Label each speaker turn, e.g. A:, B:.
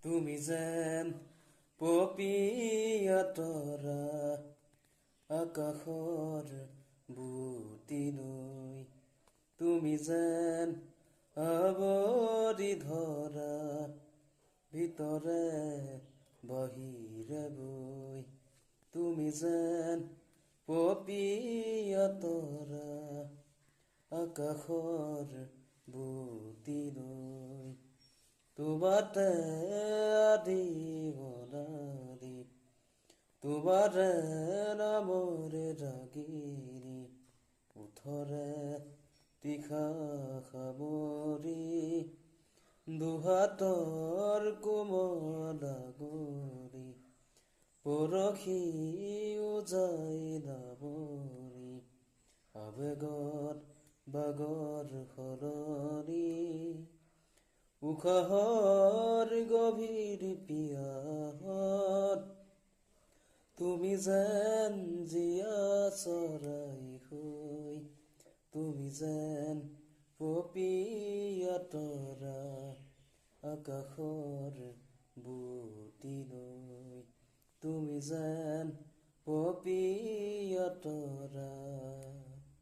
A: তুমি যেন পপীয়া তৰা আকাশৰ বুটি নৈ, তুমি যেন আৱৰি ধৰা ভিতৰে বাহিৰে বৈ, তুমি যেন পপীয়া তৰা আকাশৰ বুটি নৈ, তোমাতে আদি অনাদি, তোমাৰে নামৰে ৰাগিনী, ওঠৰে তীখা সামৰি, দুহাতৰ কোমল আগৰি, পৰশি উজাই নামৰি, আবেগত বাগৰ সলনি, উশাহৰ গভীৰ পিয়াহত, তুমি যেন জীয়া চৰাই হৈ, তুমি যেন পপীয়া তৰা আকাশৰ বুটি নৈ, তুমি যেন পপীয়া তৰা